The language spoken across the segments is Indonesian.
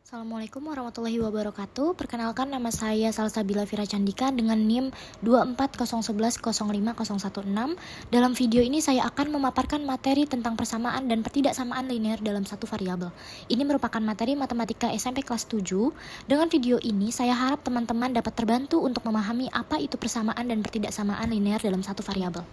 Assalamualaikum warahmatullahi wabarakatuh. Perkenalkan, nama saya Salsabila Fira Candika dengan NIM 24011050116. Dalam video ini saya akan memaparkan materi tentang persamaan dan pertidaksamaan linear dalam satu variabel. Ini merupakan materi matematika SMP kelas 7. Dengan video ini saya harap teman-teman dapat terbantu untuk memahami apa itu persamaan dan pertidaksamaan linear dalam satu variabel.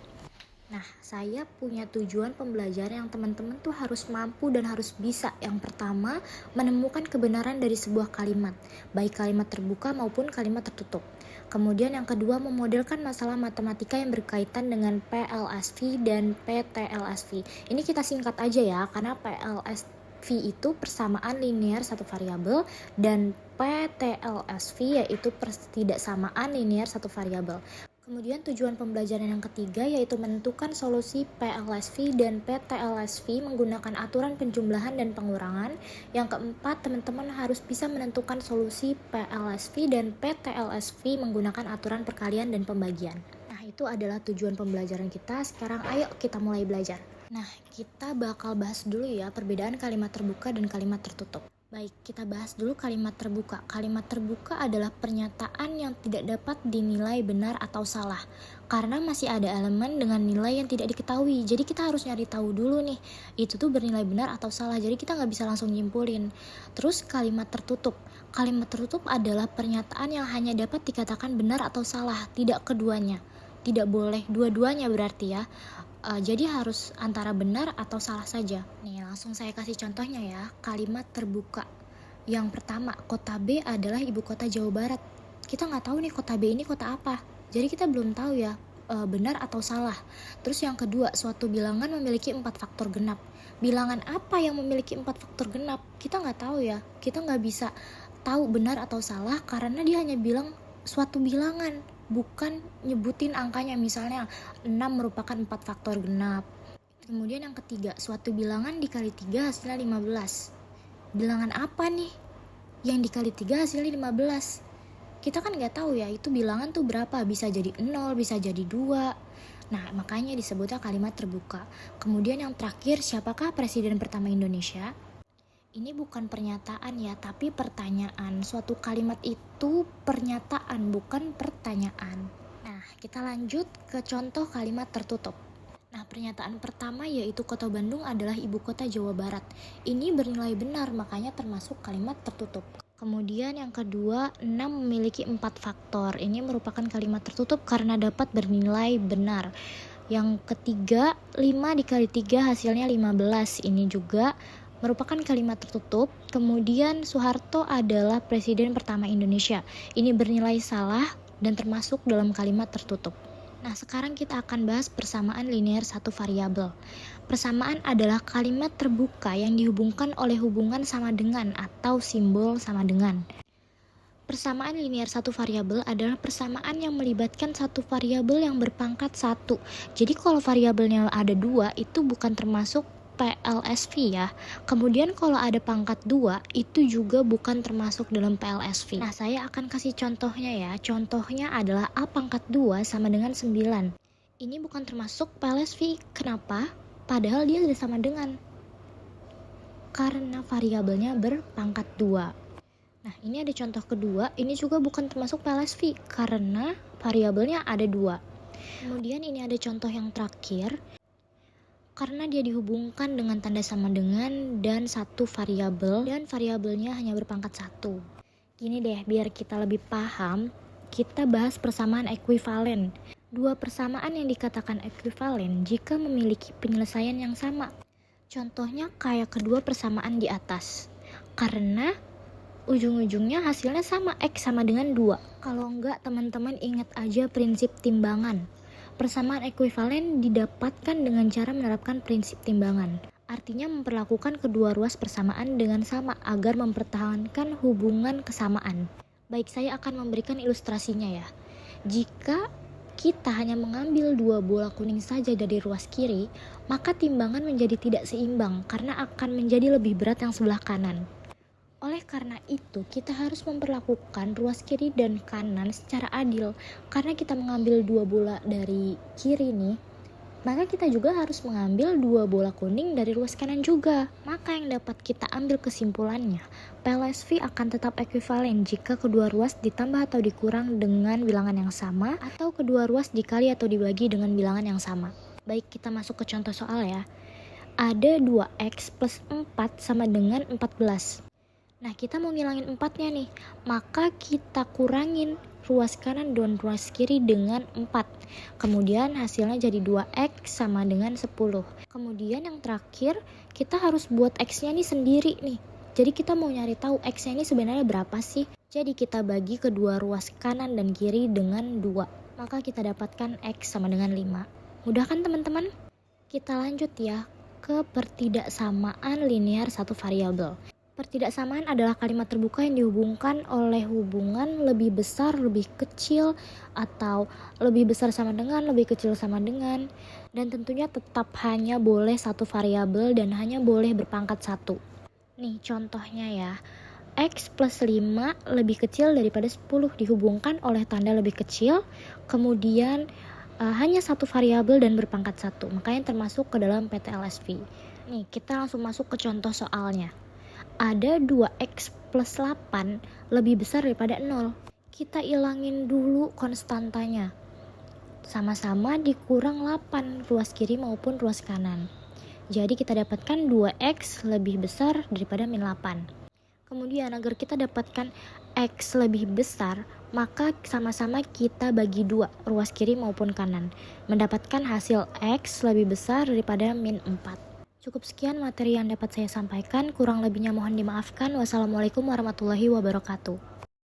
Nah, saya punya tujuan pembelajaran yang teman-teman tuh harus mampu dan harus bisa. Yang pertama, menemukan kebenaran dari sebuah kalimat, baik kalimat terbuka maupun kalimat tertutup. Kemudian yang kedua, memodelkan masalah matematika yang berkaitan dengan PLSV dan PTLSV. Ini kita singkat aja ya, karena PLSV itu persamaan linear satu variabel dan PTLSV yaitu pertidaksamaan linear satu variabel. Kemudian tujuan pembelajaran yang ketiga yaitu menentukan solusi PLSV dan PTLSV menggunakan aturan penjumlahan dan pengurangan. Yang keempat, teman-teman harus bisa menentukan solusi PLSV dan PTLSV menggunakan aturan perkalian dan pembagian. Nah, itu adalah tujuan pembelajaran kita. Sekarang ayo kita mulai belajar. Nah, kita bakal bahas dulu ya perbedaan kalimat terbuka dan kalimat tertutup. Baik, kita bahas dulu kalimat terbuka. Kalimat terbuka adalah pernyataan yang tidak dapat dinilai benar atau salah, karena masih ada elemen dengan nilai yang tidak diketahui. Jadi kita harus nyari tahu dulu nih, itu tuh bernilai benar atau salah. Jadi kita nggak bisa langsung nyimpulin. Terus kalimat tertutup. Kalimat tertutup adalah pernyataan yang hanya dapat dikatakan benar atau salah, tidak keduanya. Tidak boleh dua-duanya berarti ya. Jadi harus antara benar atau salah saja. Nih, langsung saya kasih contohnya ya. Kalimat terbuka. Yang pertama, kota B adalah ibu kota Jawa Barat. Kita nggak tahu nih kota B ini kota apa. Jadi kita belum tahu ya benar atau salah. Terus yang kedua, suatu bilangan memiliki 4 faktor genap. Bilangan apa yang memiliki 4 faktor genap? Kita nggak tahu ya. Kita nggak bisa tahu benar atau salah karena dia hanya bilang suatu bilangan, bukan nyebutin angkanya. Misalnya 6 merupakan 4 faktor genap. Kemudian yang ketiga, suatu bilangan dikali 3 hasilnya 15. Bilangan apa nih yang dikali 3 hasilnya 15? Kita kan nggak tahu ya itu bilangan tuh berapa, bisa jadi 0, bisa jadi 2. Nah, makanya disebutnya kalimat terbuka. Kemudian yang terakhir, siapakah presiden pertama Indonesia? Ini bukan pernyataan ya, tapi pertanyaan. Suatu kalimat itu pernyataan, bukan pertanyaan. Nah, kita lanjut ke contoh kalimat tertutup. Nah, pernyataan pertama yaitu kota Bandung adalah ibu kota Jawa Barat. Ini bernilai benar, makanya termasuk kalimat tertutup. Kemudian yang kedua, 6 memiliki 4 faktor. Ini merupakan kalimat tertutup karena dapat bernilai benar. Yang ketiga, 5 dikali 3 hasilnya 15. Ini juga merupakan kalimat tertutup. Kemudian Soeharto adalah presiden pertama Indonesia. Ini bernilai salah dan termasuk dalam kalimat tertutup. Nah, sekarang kita akan bahas persamaan linear satu variabel. Persamaan adalah kalimat terbuka yang dihubungkan oleh hubungan sama dengan atau simbol sama dengan. Persamaan linear satu variabel adalah persamaan yang melibatkan satu variabel yang berpangkat 1. Jadi kalau variabelnya ada 2, itu bukan termasuk PLSV ya. Kemudian kalau ada pangkat 2, itu juga bukan termasuk dalam PLSV. Nah, saya akan kasih contohnya ya. Contohnya adalah A pangkat 2 sama dengan 9. Ini bukan termasuk PLSV. Kenapa? Padahal dia sudah sama dengan. Karena variabelnya berpangkat 2. Nah, ini ada contoh kedua. Ini juga bukan termasuk PLSV karena variabelnya ada 2. Kemudian ini ada contoh yang terakhir. Karena dia dihubungkan dengan tanda sama dengan dan satu variabel dan variabelnya hanya berpangkat 1. Gini deh, biar kita lebih paham, kita bahas persamaan ekuivalen. Dua persamaan yang dikatakan ekuivalen jika memiliki penyelesaian yang sama. Contohnya kayak kedua persamaan di atas. Karena ujung-ujungnya hasilnya sama, X sama dengan 2. Kalau enggak, teman-teman ingat aja prinsip timbangan. Persamaan ekuivalen didapatkan dengan cara menerapkan prinsip timbangan. Artinya memperlakukan kedua ruas persamaan dengan sama agar mempertahankan hubungan kesamaan. Baik, saya akan memberikan ilustrasinya ya. Jika kita hanya mengambil 2 bola kuning saja dari ruas kiri, maka timbangan menjadi tidak seimbang karena akan menjadi lebih berat yang sebelah kanan. Oleh karena itu, kita harus memperlakukan ruas kiri dan kanan secara adil. Karena kita mengambil 2 bola dari kiri nih, Maka kita juga harus mengambil 2 bola kuning dari ruas kanan juga. Maka yang dapat kita ambil kesimpulannya, PLSV akan tetap ekuivalen jika kedua ruas ditambah atau dikurang dengan bilangan yang sama, atau kedua ruas dikali atau dibagi dengan bilangan yang sama. Baik, kita masuk ke contoh soal ya. Ada 2x plus 4 sama dengan 14. Nah, kita mau ngilangin 4-nya nih. Maka kita kurangin ruas kanan dan ruas kiri dengan 4. Kemudian hasilnya jadi 2x sama dengan 10. Kemudian yang terakhir, kita harus buat x-nya nih sendiri nih. Jadi kita mau nyari tahu x-nya ini sebenarnya berapa sih? Jadi kita bagi kedua ruas kanan dan kiri dengan 2. Maka kita dapatkan x sama dengan 5. Mudah kan teman-teman? Kita lanjut ya ke pertidaksamaan linear satu variabel. Pertidaksamaan adalah kalimat terbuka yang dihubungkan oleh hubungan lebih besar, lebih kecil, atau lebih besar sama dengan, lebih kecil sama dengan, dan tentunya tetap hanya boleh satu variabel dan hanya boleh berpangkat 1. Nih contohnya ya, x plus 5 lebih kecil daripada 10 dihubungkan oleh tanda lebih kecil, kemudian hanya satu variabel dan berpangkat 1, makanya termasuk ke dalam PTLSV. Nih kita langsung masuk ke contoh soalnya. Ada 2x plus 8 lebih besar daripada 0. Kita ilangin dulu konstantanya. Sama-sama dikurang 8 ruas kiri maupun ruas kanan. Jadi kita dapatkan 2x lebih besar daripada min 8. Kemudian agar kita dapatkan x lebih besar, maka sama-sama kita bagi 2 ruas kiri maupun kanan. Mendapatkan hasil x lebih besar daripada min 4. Cukup sekian materi yang dapat saya sampaikan, kurang lebihnya mohon dimaafkan. Wassalamualaikum warahmatullahi wabarakatuh.